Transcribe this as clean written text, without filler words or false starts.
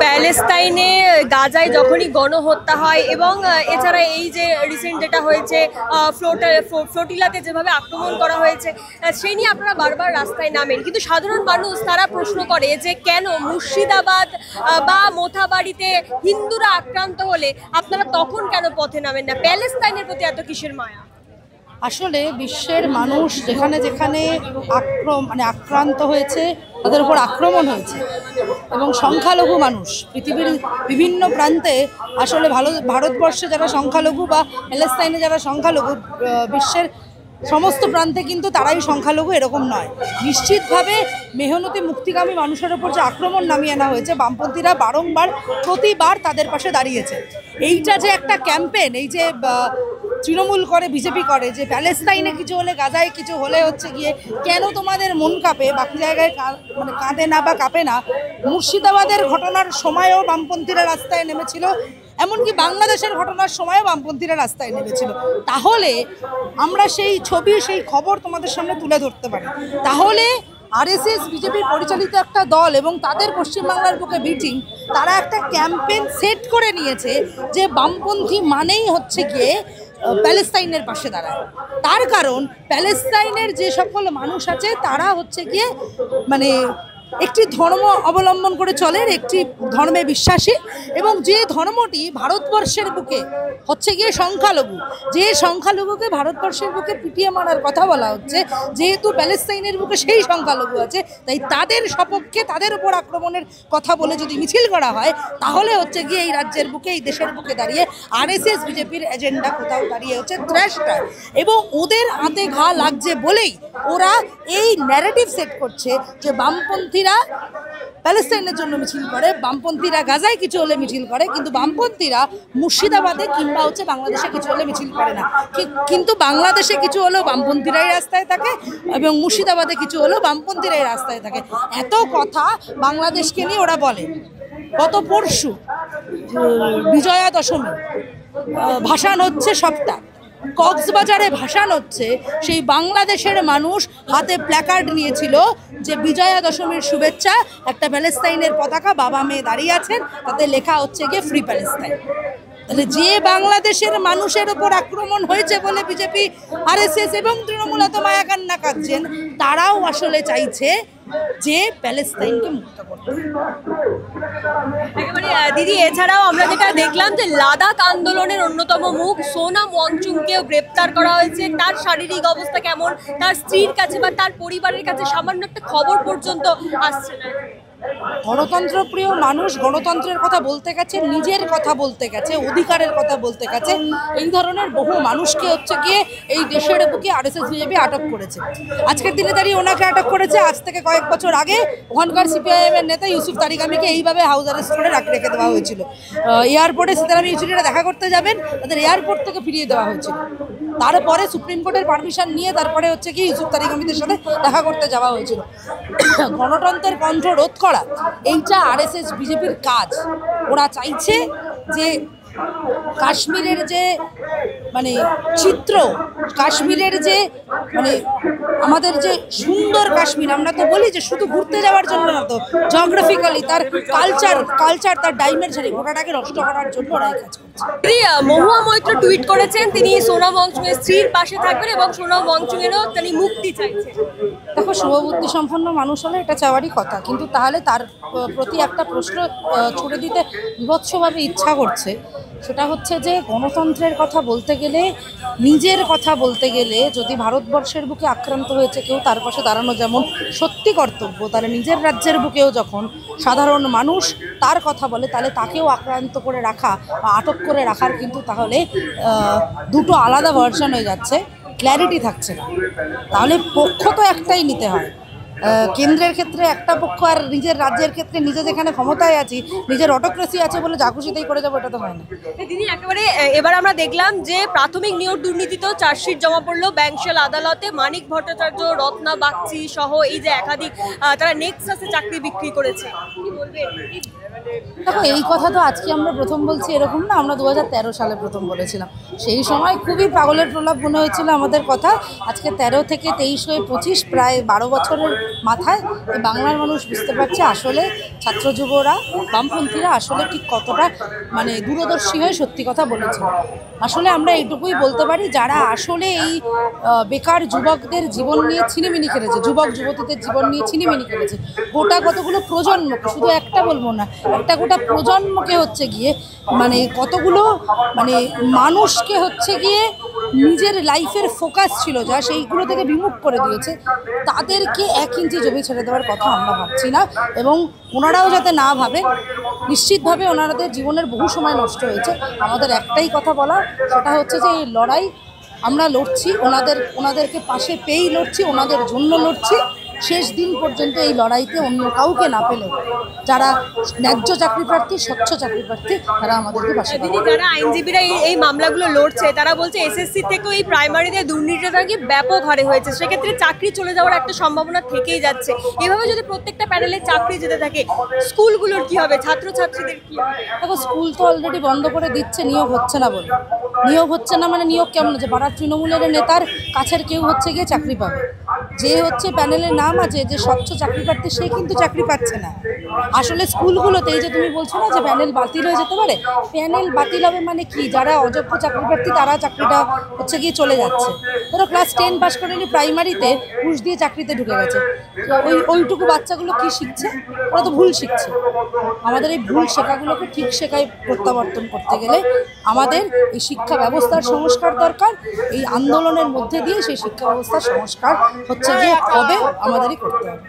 প্যালেস্তাইনে গাজায় যখনই গণহত্যা হয় এবং এছাড়া এই যে রিসেন্ট যেটা হয়েছে ফ্লোটিলাতে যেভাবে আক্রমণ করা হয়েছে সেই নিয়ে আপনারা বারবার রাস্তায় নামেন, কিন্তু সাধারণ মানুষ তারা প্রশ্ন করে যে কেন মুর্শিদাবাদ বা মোথাবাড়িতে হিন্দুরা আক্রান্ত হলে আপনারা তখন কেন পথে নামেন না? প্যালেস্তাইনের প্রতি এত কিসের মায়া? আসলে বিশ্বের মানুষ যেখানে যেখানে আক্রান্ত হয়েছে, তাদের উপর আক্রমণ হয়েছে এবং সংখ্যালঘু মানুষ পৃথিবীর বিভিন্ন প্রান্তে, আসলে ভারতবর্ষে যারা সংখ্যালঘু বা প্যালেস্তাইনে যারা সংখ্যালঘু, বিশ্বের সমস্ত প্রান্তে কিন্তু তারাই সংখ্যালঘু এরকম নয়। নিশ্চিতভাবে মেহনতি মুক্তিগামী মানুষের ওপর যে আক্রমণ নামিয়ে আনা হয়েছে, বামপন্থীরা বারংবার প্রতিবার তাদের পাশে দাঁড়িয়েছে। এইটা যে একটা ক্যাম্পেন, এই যে তৃণমূল করে, বিজেপি করে যে প্যালেস্তাইনে কিছু হলে গাজায় কিছু হলে হচ্ছে গিয়ে কেন তোমাদের মন কাঁপে, বাকি জায়গায় কাঁদে না বা কাঁপে না। মুর্শিদাবাদের ঘটনার সময়ও বামপন্থীরা রাস্তায় নেমেছিল, এমনকি বাংলাদেশের ঘটনার সময়ও বামপন্থীরা রাস্তায় নেমেছিল। তাহলে আমরা সেই ছবি, সেই খবর তোমাদের সামনে তুলে ধরতে পারি। তাহলে আরএসএস বিজেপি পরিচালিত একটা দল এবং তাদের পশ্চিমবাংলার বুকে বিটিং, তারা একটা ক্যাম্পেইন সেট করে নিয়েছে যে বামপন্থী মানেই হচ্ছে গিয়ে প্যালেস্তাইনের পাশে দাঁড়ায়। তার কারণ প্যালেস্তাইনের যে সকল মানুষ আছে তারা হচ্ছে গিয়ে একটি ধর্ম অবলম্বন করে চলে, একটি ধর্মে বিশ্বাসী, এবং যে ধর্মটি ভারতবর্ষের বুকে হচ্ছে গিয়ে সংখ্যালঘু, যে সংখ্যালঘুকে ভারতবর্ষের বুকে পিটিয়ে মারার কথা বলা হচ্ছে, যেহেতু প্যালেস্তাইনের বুকে সেই সংখ্যালঘু আছে, তাই তাদের সপক্ষে তাদের উপর আক্রমণের কথা বলে যদি মিছিল করা হয়, তাহলে হচ্ছে গিয়ে এই রাজ্যের বুকে, এই দেশের বুকে দাঁড়িয়ে আরএসএস বিজেপির এজেন্ডা কোথাও দাঁড়িয়ে হচ্ছে থ্রাশটার, এবং ওদের হাতে ঘা লাগছে বলেই ওরা এই ন্যারেটিভ সেট করছে যে বামপন্থীরা প্যালেস্তাইনের জন্য মিছিল করে, বামপন্থীরা গাজায় কিছু হলে মিছিল করে, কিন্তু বামপন্থীরা মুর্শিদাবাদে কিংবা হচ্ছে বাংলাদেশে কিছু হলে মিছিল করে না। কিন্তু বাংলাদেশে কিছু হলেও বামপন্থীরাই রাস্তায় থাকে এবং মুর্শিদাবাদে কিছু হলেও বামপন্থীরাই রাস্তায় থাকে। এত কথা বাংলাদেশকে নিয়ে ওরা বলে। গত পরশু বিজয়া দশমী ভাসান হচ্ছে, সবটা কক্সবাজারে ভাসান হচ্ছে, সেই বাংলাদেশের মানুষ হাতে প্ল্যাকার্ড নিয়েছিল যে বিজয়া দশমীর শুভেচ্ছা, একটা প্যালেস্তাইনের পতাকা, বাবা মেয়ে দাঁড়িয়ে আছেন, তাতে লেখা হচ্ছে গিয়ে ফ্রি প্যালেস্তাইন। তাহলে যে বাংলাদেশের মানুষের ওপর আক্রমণ হয়েছে বলে বিজেপি, আরএসএস এবং তৃণমূল এত মায়া কান্না কাঁদছেন, তারাও আসলে চাইছে যে প্যালেস্তাইনকে মুক্ত করতে। দিদি, এছাড়াও আমরা যেটা দেখলাম যে লাদাখ আন্দোলনের অন্যতম মুখ সোনাম ওয়াংচুককেও গ্রেপ্তার করা হয়েছে। তার শারীরিক অবস্থা কেমন, তার স্ত্রীর কাছে বা তার পরিবারের কাছে সামান্য একটা খবর পর্যন্ত আসছে না। গণতন্ত্রপ্রিয় মানুষ গণতন্ত্রের কথা বলতে গেছে, নিজের কথা বলতে গেছে, অধিকারের কথা বলতে গেছে। এই ধরনের বহু মানুষকে হচ্ছে গিয়ে এই দেশের বুকে আরএসএস বিজেপি আটক করেছে। আজকের দিনে দাঁড়িয়ে ওনাকে আটক করেছে। আজ থেকে কয়েক বছর আগে ওখানকার সিপিআইএমের নেতা ইউসুফ তারিগামিকে এইভাবে হাউস অ্যারেস্ট করে রেখে দেওয়া হয়েছিল। এয়ারপোর্টে সীতারাম ইয়েচুরিরা দেখা করতে যাবেন, তাদের এয়ারপোর্ট থেকে ফিরিয়ে দেওয়া হয়েছিল। তারপরে সুপ্রিম কোর্টের পারমিশন নিয়ে তারপরে হচ্ছে কি ইউসুফ তারিগামিদের সাথে দেখা করতে যাওয়া হয়েছিল। গণতন্ত্রের কণ্ঠ রোধ করা, এইটা আরএসএস বিজেপির কাজ। ওরা চাইছে যে কাশ্মীরের যে চিত্র, কাশ্মীরের যে আমাদের যে সুন্দর কাশ্মীর, আমরা তো বলি যে শুধু ঘুরতে যাওয়ার জন্য না, তো জিওগ্রাফিক্যালি তার কালচার তার ডাইমেনশনে গোটাটাকে নষ্ট করার জন্য ওরা কাজ করছে। মহুয়া মৈত্র টুইট করেছেন তিনি সোনাম ওয়াংচুকের স্ত্রীর পাশে থাকবেন এবং সোনাম ওয়াংচুকেরও তিনি মুক্তি চাইছেন। দেখো, শুভবুদ্ধি সম্পন্ন মানুষ হলে এটা চাওয়ারই কথা, কিন্তু তাহলে তার প্রতি একটা প্রশ্ন ছুড়ে দিতে বিভৎসভাবে ইচ্ছা করছে। সেটা হচ্ছে যে গণতন্ত্রের কথা বলতে গেলে, নিজের কথা বলতে গেলে, যদি ভারতবর্ষের বুকে আক্রান্ত হয়েছে কেউ, তার পাশে দাঁড়ানো যেমন সত্যি কর্তব্য, তাহলে নিজের রাজ্যের বুকেও যখন সাধারণ মানুষ তার কথা বলে, তাহলে তাকেও আক্রান্ত করে রাখা বা আটক করে রাখার কিন্তু তাহলে দুটো আলাদা ভার্সন হয়ে যাচ্ছে, ক্ল্যারিটি থাকছে না। তাহলে পক্ষ তো একটাই নিতে হয়। কেন্দ্রের ক্ষেত্রে একটা পক্ষ, আর নিজের রাজ্যের ক্ষেত্রে নিজে যেখানে ক্ষমতায় আছি, নিজের অটোক্রেসি আছে বলে যা খুশিতেই করে যাবো, এটা তো হয় না। দিদি, একেবারে এবার আমরা দেখলাম যে প্রাথমিক নিয়োগ দুর্নীতিতেও চার্জশিট জমা পড়লো ব্যাংশাল আদালতে। মানিক ভট্টাচার্য, রত্না বাগচি সহ এই যে একাধিক, তারা নেক্সাসে চাকরি বিক্রি করেছে, কি বলবেন? দেখো, এই কথা তো আজকে আমরা প্রথম বলছি এরকম না, আমরা 2013 সালে প্রথম বলেছিলাম। সেই সময় খুবই পাগলের প্রলাপ মনে হয়েছিল আমাদের কথা। আজকে 13 থেকে 23 হয়ে 25, প্রায় 12 বছরের মাথায় এই বাংলার মানুষ বুঝতে পারছে আসলে ছাত্র যুবরা, বামপন্থীরা আসলে ঠিক কতটা মানে দূরদর্শী হয়ে সত্যি কথা বলেছিল। আসলে আমরা এইটুকুই বলতে পারি, যারা আসলে এই বেকার যুবকদের জীবন নিয়ে ছিনিমিনি খেলেছে, যুবক যুবতীদের জীবন নিয়ে ছিনিমিনি খেলেছে, গোটা কতগুলো প্রজন্মকে, শুধু একটা বলবো না, একটা গোটা প্রজন্মকে হচ্ছে গিয়ে মানে কতগুলো মানে মানুষকে হচ্ছে গিয়ে নিজের লাইফের ফোকাস ছিল যা, সেইগুলো থেকে বিমুখ করে দিয়েছে। তাদেরকে 1 ইঞ্চি জমি ছেড়ে দেওয়ার কথা আমরা ভাবছি না, এবং ওনারাও যাতে না ভাবেন। নিশ্চিতভাবে ওনাদের জীবনের বহু সময় নষ্ট হয়েছে। আমাদের একটাই কথা বলা, সেটা হচ্ছে যে এই লড়াই আমরা লড়ছি, ওনাদেরকে পাশে পেয়েই লড়ছি, ওনাদের জন্য লড়ছি। শেষ দিন পর্যন্ত এই লড়াইতে অন্য কাউকে না পেলে যারা ন্যায্য চাকরি প্রার্থী, স্বচ্ছ চাকরি প্রার্থী, তারা আমাদেরকে পাশে পাবে। দিদি, যারা আইনজীবীরা এই মামলাগুলো লড়ছে তারা বলছে এসএসসি থেকেও এই প্রাইমারিতে দুর্নীতিটা নাকি ব্যাপক হারে হয়েছে, সেক্ষেত্রে চাকরি চলে যাওয়ার একটা সম্ভাবনা থেকেই যাচ্ছে। এভাবে যদি প্রত্যেকটা প্যানেলে চাকরি যেতে থাকে, স্কুলগুলোর কি হবে, ছাত্রছাত্রীদের কি হবে? দেখো, স্কুল তো অলরেডি বন্ধ করে দিচ্ছে, নিয়োগ হচ্ছে না বলে। নিয়োগ হচ্ছে না মানে নিয়োগ কেমন হচ্ছে? পাড়ার তৃণমূলের নেতার কাছের কেউ হচ্ছে গিয়ে চাকরি পাবে, যে হচ্ছে প্যানেলের নাম আছে, যে স্বচ্ছ চাকরি প্রার্থী, সে কিন্তু চাকরি পাচ্ছে না। আসলে স্কুলগুলোতে এই যে তুমি বলছো না যে প্যানেল বাতিল হয়ে যেতে পারে, প্যানেল বাতিল হবে মানে কি, যারা অযোগ্য চাকরি প্রার্থী তারা চাকরিটা হচ্ছে গিয়ে চলে যাচ্ছে। ধরো ক্লাস 10 পাস করেনি, প্রাইমারিতে ঘুষ দিয়ে চাকরিতে ঢুকে গেছে, ওইটুকু বাচ্চাগুলো কি শিখছে? ওরা তো ভুল শিখছে। আমাদের এই ভুল শেখাগুলোকে ঠিক শেখায় প্রত্যাবর্তন করতে গেলে আমাদের এই শিক্ষা ব্যবস্থার সংস্কার দরকার। এই আন্দোলনের মধ্যে দিয়ে সেই শিক্ষা ব্যবস্থার সংস্কার হচ্ছে গিয়ে হবে, আমাদেরই করতে হবে।